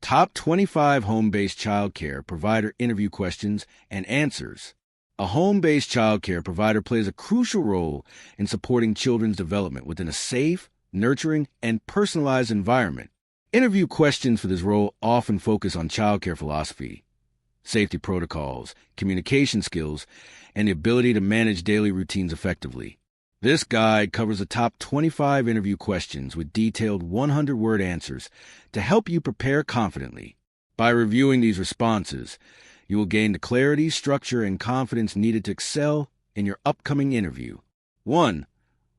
Top 25 Home-Based Childcare Provider Interview Questions and Answers. A home-based childcare provider plays a crucial role in supporting children's development within a safe, nurturing, and personalized environment. Interview questions for this role often focus on childcare philosophy, safety protocols, communication skills, and the ability to manage daily routines effectively. This guide covers the top 25 interview questions with detailed 100-word answers to help you prepare confidently. By reviewing these responses, you will gain the clarity, structure, and confidence needed to excel in your upcoming interview. 1.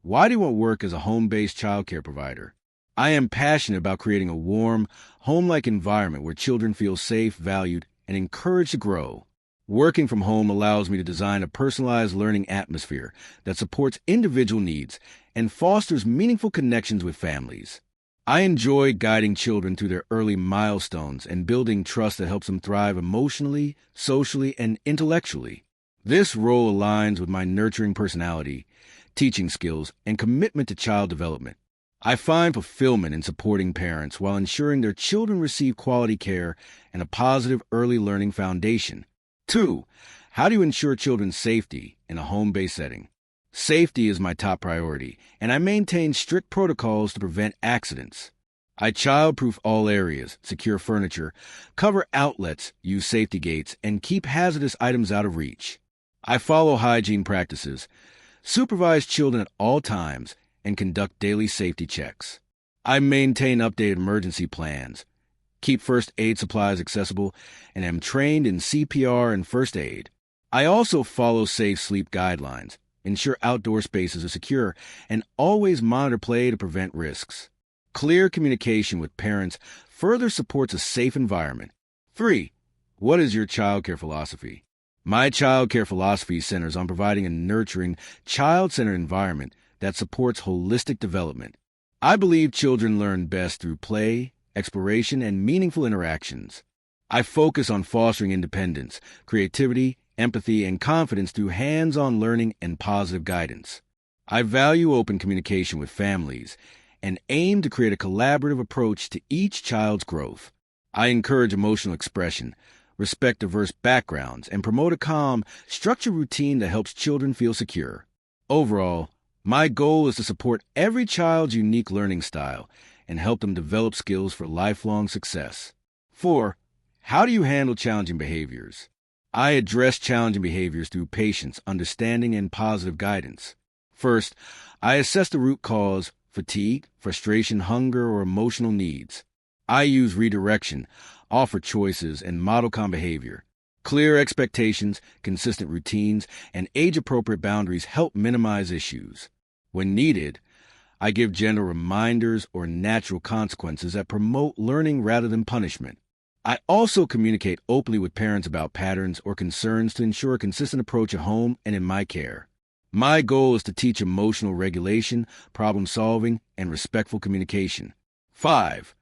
Why do you want to work as a home-based childcare provider? I am passionate about creating a warm, home-like environment where children feel safe, valued, and encouraged to grow. Working from home allows me to design a personalized learning atmosphere that supports individual needs and fosters meaningful connections with families. I enjoy guiding children through their early milestones and building trust that helps them thrive emotionally, socially, and intellectually. This role aligns with my nurturing personality, teaching skills, and commitment to child development. I find fulfillment in supporting parents while ensuring their children receive quality care and a positive early learning foundation. 2. How do you ensure children's safety in a home-based setting? Safety is my top priority, and I maintain strict protocols to prevent accidents. I child-proof all areas, secure furniture, cover outlets, use safety gates, and keep hazardous items out of reach. I follow hygiene practices, supervise children at all times, and conduct daily safety checks. I maintain updated emergency plans, keep first aid supplies accessible, and am trained in CPR and first aid. I also follow safe sleep guidelines, ensure outdoor spaces are secure, and always monitor play to prevent risks. Clear communication with parents further supports a safe environment. 3. What is your childcare philosophy? My childcare philosophy centers on providing a nurturing, child-centered environment that supports holistic development. I believe children learn best through play, exploration, and meaningful interactions. I focus on fostering independence, creativity, empathy, and confidence through hands-on learning and positive guidance. I value open communication with families and aim to create a collaborative approach to each child's growth. I encourage emotional expression, respect diverse backgrounds, and promote a calm, structured routine that helps children feel secure. Overall, my goal is to support every child's unique learning style and help them develop skills for lifelong success. 4. How do you handle challenging behaviors? I address challenging behaviors through patience, understanding, and positive guidance. First, I assess the root cause: fatigue, frustration, hunger, or emotional needs. I use redirection, offer choices, and model calm behavior. Clear expectations, consistent routines, and age-appropriate boundaries help minimize issues. When needed, I give gentle reminders or natural consequences that promote learning rather than punishment. I also communicate openly with parents about patterns or concerns to ensure a consistent approach at home and in my care. My goal is to teach emotional regulation, problem-solving, and respectful communication. 5.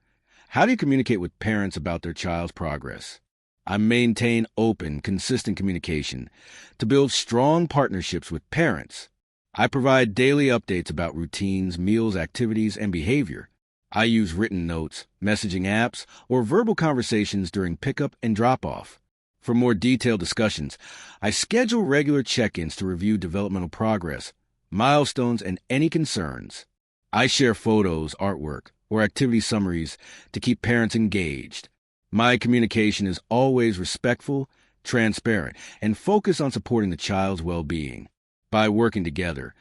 How do you communicate with parents about their child's progress? I maintain open, consistent communication to build strong partnerships with parents. I provide daily updates about routines, meals, activities, and behavior. I use written notes, messaging apps, or verbal conversations during pickup and drop-off. For more detailed discussions, I schedule regular check-ins to review developmental progress, milestones, and any concerns. I share photos, artwork, or activity summaries to keep parents engaged. My communication is always respectful, transparent, and focused on supporting the child's well-being. By working together,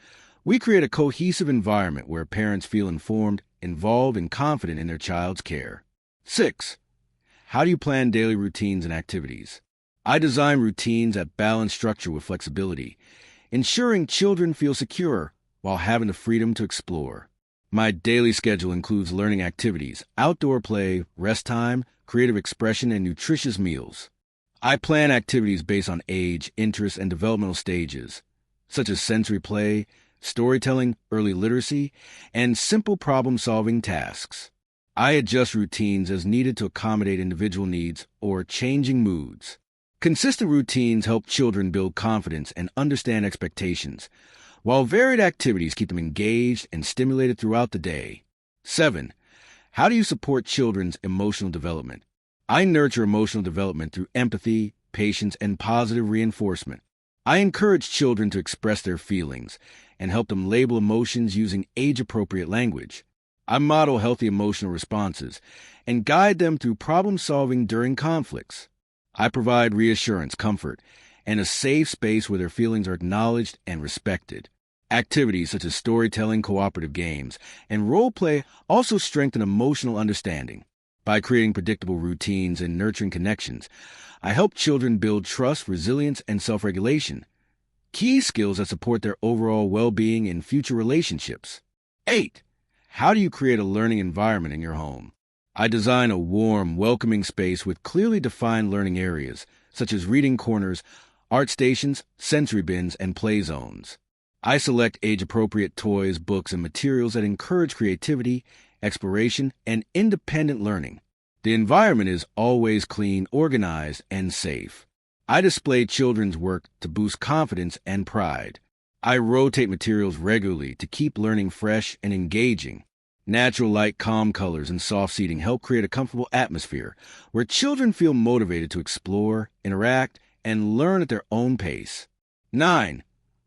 we create a cohesive environment where parents feel informed, involved, and confident in their child's care. 6. How do you plan daily routines and activities? I design routines that balance structure with flexibility, ensuring children feel secure while having the freedom to explore. My daily schedule includes learning activities, outdoor play, rest time, creative expression, and nutritious meals. I plan activities based on age, interests, and developmental stages, such as sensory play, storytelling, early literacy, and simple problem-solving tasks. I adjust routines as needed to accommodate individual needs or changing moods. Consistent routines help children build confidence and understand expectations, while varied activities keep them engaged and stimulated throughout the day. 7. How do you support children's emotional development? I nurture emotional development through empathy, patience, and positive reinforcement. I encourage children to express their feelings and help them label emotions using age-appropriate language. I model healthy emotional responses and guide them through problem solving during conflicts. I provide reassurance, comfort, and a safe space where their feelings are acknowledged and respected. Activities such as storytelling, cooperative games, and role play also strengthen emotional understanding. By creating predictable routines and nurturing connections, I help children build trust, resilience, and self-regulation, key skills that support their overall well-being in future relationships. 8. How do you create a learning environment in your home? I design a warm, welcoming space with clearly defined learning areas, such as reading corners, art stations, sensory bins, and play zones. I select age-appropriate toys, books, and materials that encourage creativity, exploration, and independent learning. The environment is always clean, organized, and safe. I display children's work to boost confidence and pride. I rotate materials regularly to keep learning fresh and engaging. Natural light, calm colors, and soft seating help create a comfortable atmosphere where children feel motivated to explore, interact, and learn at their own pace. 9.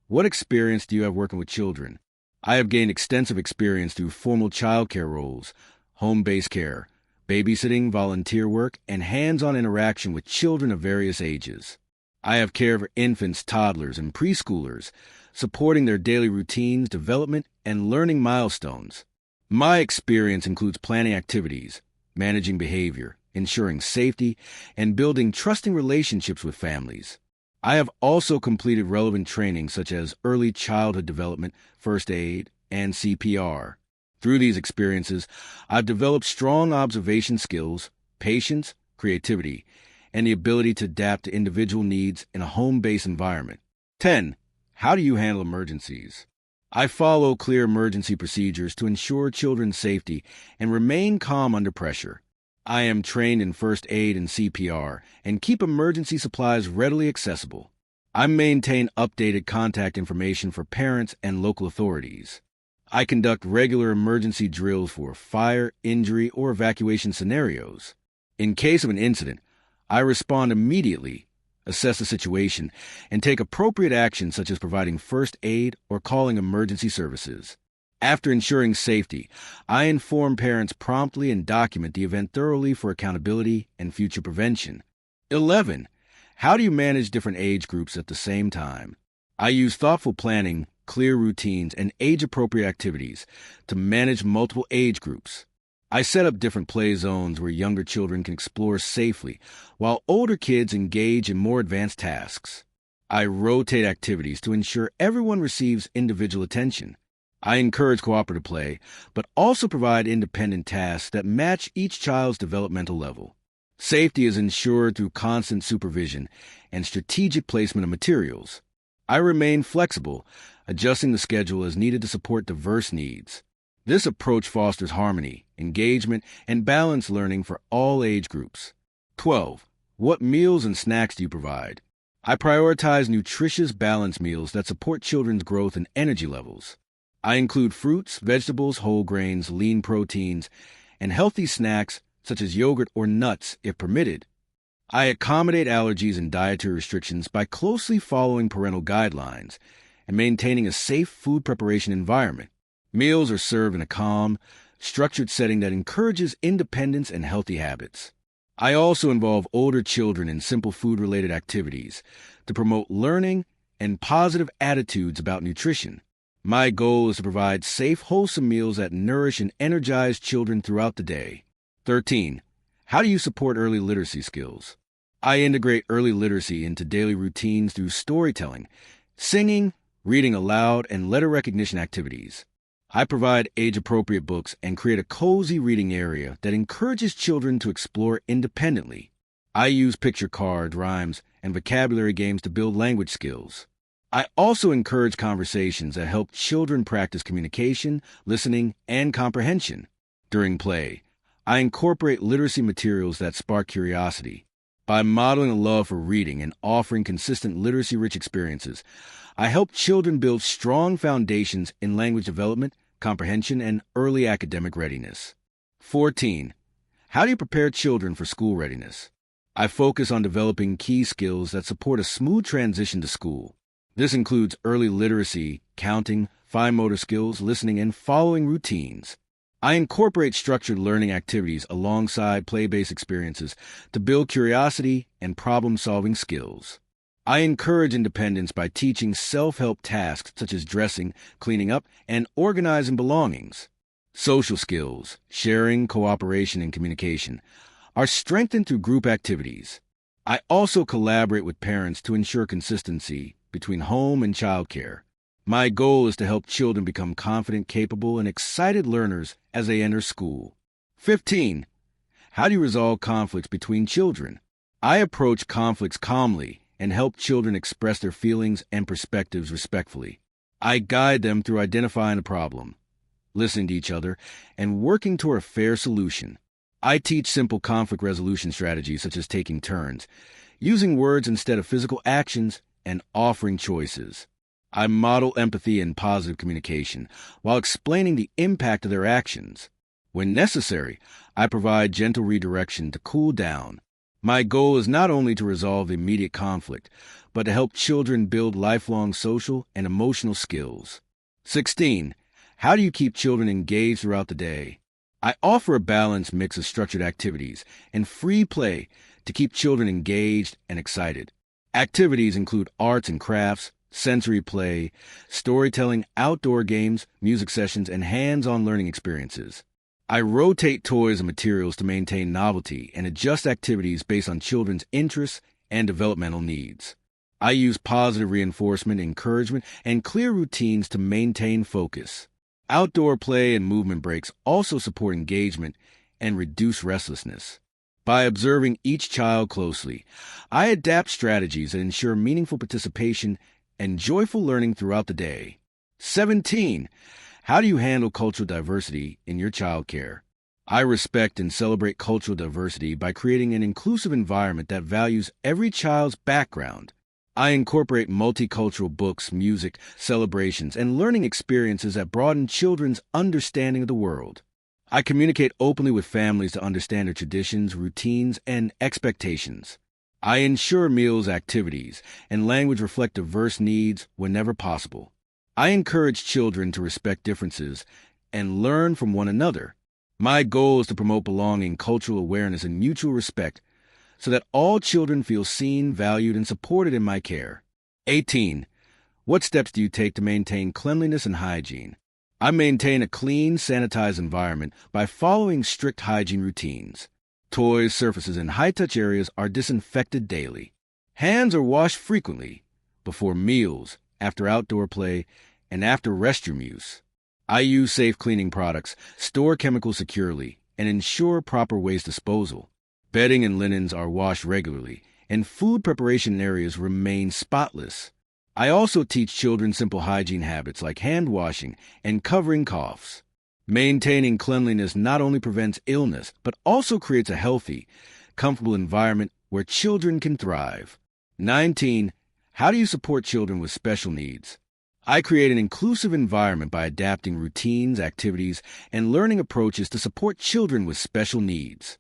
What experience do you have working with children? I have gained extensive experience through formal childcare roles, home-based care, babysitting, volunteer work, and hands-on interaction with children of various ages. I have care for infants, toddlers, and preschoolers, supporting their daily routines, development, and learning milestones. My experience includes planning activities, managing behavior, ensuring safety, and building trusting relationships with families. I have also completed relevant training such as early childhood development, first aid, and CPR. Through these experiences, I've developed strong observation skills, patience, creativity, and the ability to adapt to individual needs in a home-based environment. 10. How do you handle emergencies? I follow clear emergency procedures to ensure children's safety and remain calm under pressure. I am trained in first aid and CPR and keep emergency supplies readily accessible. I maintain updated contact information for parents and local authorities. I conduct regular emergency drills for fire, injury, or evacuation scenarios. In case of an incident, I respond immediately, assess the situation, and take appropriate action such as providing first aid or calling emergency services. After ensuring safety, I inform parents promptly and document the event thoroughly for accountability and future prevention. 11. How do you manage different age groups at the same time? I use thoughtful planning, clear routines, and age-appropriate activities to manage multiple age groups. I set up different play zones where younger children can explore safely, while older kids engage in more advanced tasks. I rotate activities to ensure everyone receives individual attention. I encourage cooperative play, but also provide independent tasks that match each child's developmental level. Safety is ensured through constant supervision and strategic placement of materials. I remain flexible, adjusting the schedule as needed to support diverse needs. This approach fosters harmony, engagement, and balanced learning for all age groups. 12. What meals and snacks do you provide? I prioritize nutritious, balanced meals that support children's growth and energy levels. I include fruits, vegetables, whole grains, lean proteins, and healthy snacks such as yogurt or nuts if permitted. I accommodate allergies and dietary restrictions by closely following parental guidelines and maintaining a safe food preparation environment. Meals are served in a calm, structured setting that encourages independence and healthy habits. I also involve older children in simple food-related activities to promote learning and positive attitudes about nutrition. My goal is to provide safe, wholesome meals that nourish and energize children throughout the day. 13. How do you support early literacy skills? I integrate early literacy into daily routines through storytelling, singing, reading aloud, and letter recognition activities. I provide age-appropriate books and create a cozy reading area that encourages children to explore independently. I use picture cards, rhymes, and vocabulary games to build language skills. I also encourage conversations that help children practice communication, listening, and comprehension. During play, I incorporate literacy materials that spark curiosity. By modeling a love for reading and offering consistent literacy-rich experiences, I help children build strong foundations in language development, comprehension, and early academic readiness. 14. How do you prepare children for school readiness? I focus on developing key skills that support a smooth transition to school. This includes early literacy, counting, fine motor skills, listening, and following routines. I incorporate structured learning activities alongside play-based experiences to build curiosity and problem-solving skills. I encourage independence by teaching self-help tasks such as dressing, cleaning up, and organizing belongings. Social skills, sharing, cooperation, and communication are strengthened through group activities. I also collaborate with parents to ensure consistency between home and childcare. My goal is to help children become confident, capable, and excited learners as they enter school. 15. How do you resolve conflicts between children? I approach conflicts calmly and help children express their feelings and perspectives respectfully. I guide them through identifying the problem, listening to each other, and working toward a fair solution. I teach simple conflict resolution strategies such as taking turns, using words instead of physical actions, and offering choices. I model empathy and positive communication while explaining the impact of their actions. When necessary, I provide gentle redirection to cool down. My goal is not only to resolve the immediate conflict, but to help children build lifelong social and emotional skills. 16. How do you keep children engaged throughout the day? I offer a balanced mix of structured activities and free play to keep children engaged and excited. Activities include arts and crafts, sensory play, storytelling, outdoor games, music sessions, and hands-on learning experiences. I rotate toys and materials to maintain novelty and adjust activities based on children's interests and developmental needs. I use positive reinforcement, encouragement, and clear routines to maintain focus. Outdoor play and movement breaks also support engagement and reduce restlessness. By observing each child closely, I adapt strategies that ensure meaningful participation and joyful learning throughout the day. 17. How do you handle cultural diversity in your childcare? I respect and celebrate cultural diversity by creating an inclusive environment that values every child's background. I incorporate multicultural books, music, celebrations, and learning experiences that broaden children's understanding of the world. I communicate openly with families to understand their traditions, routines, and expectations. I ensure meals, activities, and language reflect diverse needs whenever possible. I encourage children to respect differences and learn from one another. My goal is to promote belonging, cultural awareness, and mutual respect so that all children feel seen, valued, and supported in my care. 18. What steps do you take to maintain cleanliness and hygiene? I maintain a clean, sanitized environment by following strict hygiene routines. Toys, surfaces, and high-touch areas are disinfected daily. Hands are washed frequently, before meals, after outdoor play, and after restroom use. I use safe cleaning products, store chemicals securely, and ensure proper waste disposal. Bedding and linens are washed regularly, and food preparation areas remain spotless. I also teach children simple hygiene habits like hand washing and covering coughs. Maintaining cleanliness not only prevents illness, but also creates a healthy, comfortable environment where children can thrive. 19. How do you support children with special needs? I create an inclusive environment by adapting routines, activities, and learning approaches to support children with special needs.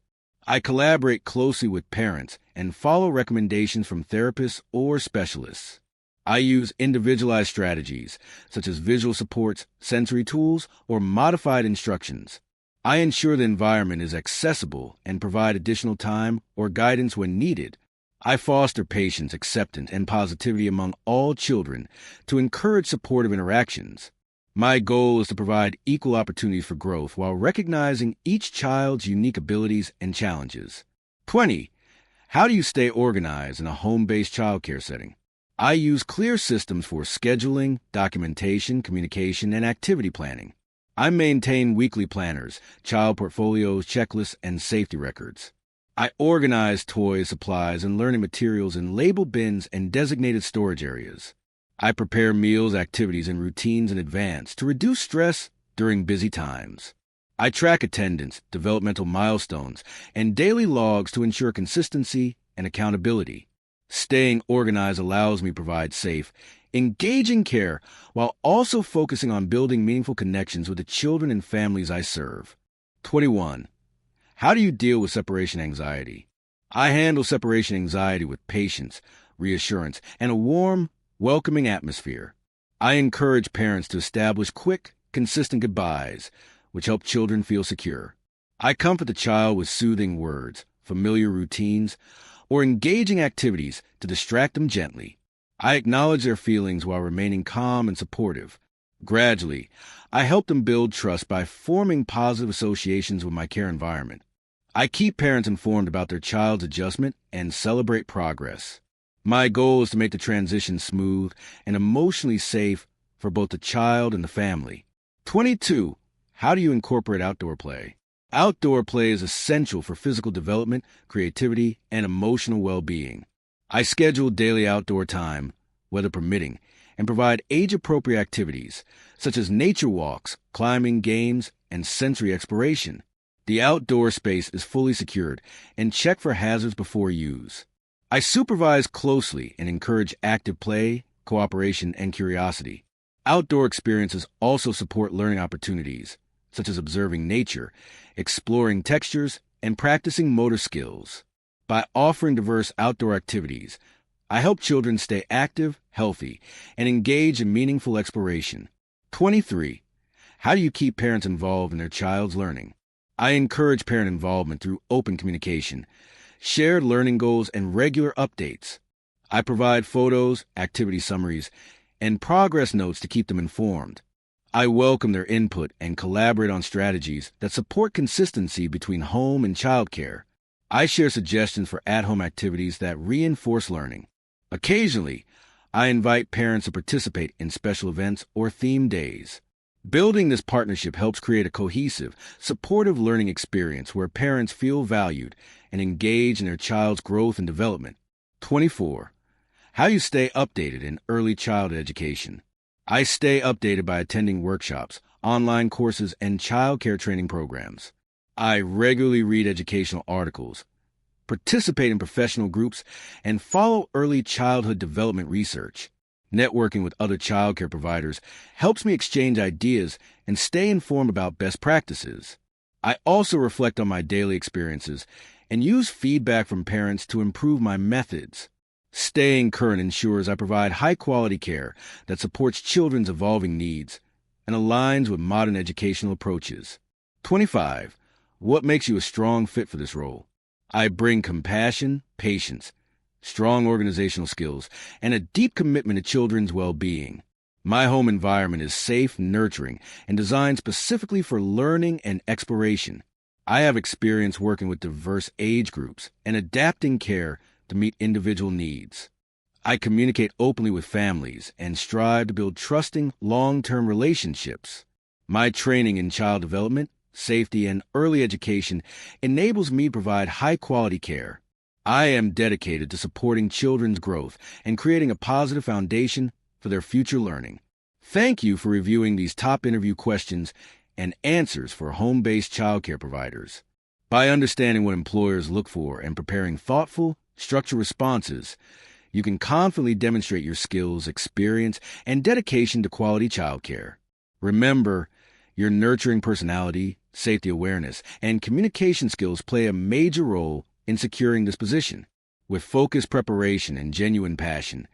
I collaborate closely with parents and follow recommendations from therapists or specialists. I use individualized strategies, such as visual supports, sensory tools, or modified instructions. I ensure the environment is accessible and provide additional time or guidance when needed. I foster patience, acceptance, and positivity among all children to encourage supportive interactions. My goal is to provide equal opportunities for growth while recognizing each child's unique abilities and challenges. 20. How do you stay organized in a home-based childcare setting? I use clear systems for scheduling, documentation, communication, and activity planning. I maintain weekly planners, child portfolios, checklists, and safety records. I organize toys, supplies, and learning materials in labeled bins and designated storage areas. I prepare meals, activities, and routines in advance to reduce stress during busy times. I track attendance, developmental milestones, and daily logs to ensure consistency and accountability. Staying organized allows me to provide safe, engaging care while also focusing on building meaningful connections with the children and families I serve. 21. How do you deal with separation anxiety? I handle separation anxiety with patience, reassurance, and a warm, welcoming atmosphere. I encourage parents to establish quick, consistent goodbyes, which help children feel secure. I comfort the child with soothing words, familiar routines, or engaging activities to distract them gently. I acknowledge their feelings while remaining calm and supportive. Gradually, I help them build trust by forming positive associations with my care environment. I keep parents informed about their child's adjustment and celebrate progress. My goal is to make the transition smooth and emotionally safe for both the child and the family. 22. How do you incorporate outdoor play? Outdoor play is essential for physical development, creativity, and emotional well-being. I schedule daily outdoor time, weather permitting, and provide age-appropriate activities, such as nature walks, climbing games, and sensory exploration. The outdoor space is fully secured and check for hazards before use. I supervise closely and encourage active play, cooperation, and curiosity. Outdoor experiences also support learning opportunities, such as observing nature, exploring textures, and practicing motor skills. By offering diverse outdoor activities, I help children stay active, healthy, and engage in meaningful exploration. 23. How do you keep parents involved in their child's learning? I encourage parent involvement through open communication, shared learning goals, and regular updates. I provide photos, activity summaries, and progress notes to keep them informed. I welcome their input and collaborate on strategies that support consistency between home and childcare. I share suggestions for at-home activities that reinforce learning. Occasionally, I invite parents to participate in special events or theme days. Building this partnership helps create a cohesive, supportive learning experience where parents feel valued and engage in their child's growth and development. 24. How do you stay updated in early childhood education? I stay updated by attending workshops, online courses, and childcare training programs. I regularly read educational articles, participate in professional groups, and follow early childhood development research. Networking with other childcare providers helps me exchange ideas and stay informed about best practices. I also reflect on my daily experiences and use feedback from parents to improve my methods. Staying current ensures I provide high-quality care that supports children's evolving needs and aligns with modern educational approaches. 25. What makes you a strong fit for this role? I bring compassion, patience, strong organizational skills, and a deep commitment to children's well-being. My home environment is safe, nurturing, and designed specifically for learning and exploration. I have experience working with diverse age groups and adapting care to meet individual needs. I communicate openly with families and strive to build trusting, long-term relationships. My training in child development, safety, and early education enables me to provide high-quality care. I am dedicated to supporting children's growth and creating a positive foundation for their future learning. Thank you for reviewing these top interview questions and answers for home-based childcare providers. By understanding what employers look for and preparing thoughtful, structured responses, you can confidently demonstrate your skills, experience, and dedication to quality childcare. Remember, your nurturing personality, safety awareness, and communication skills play a major role in securing this position. With focused preparation and genuine passion,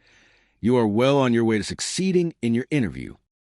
you are well on your way to succeeding in your interview.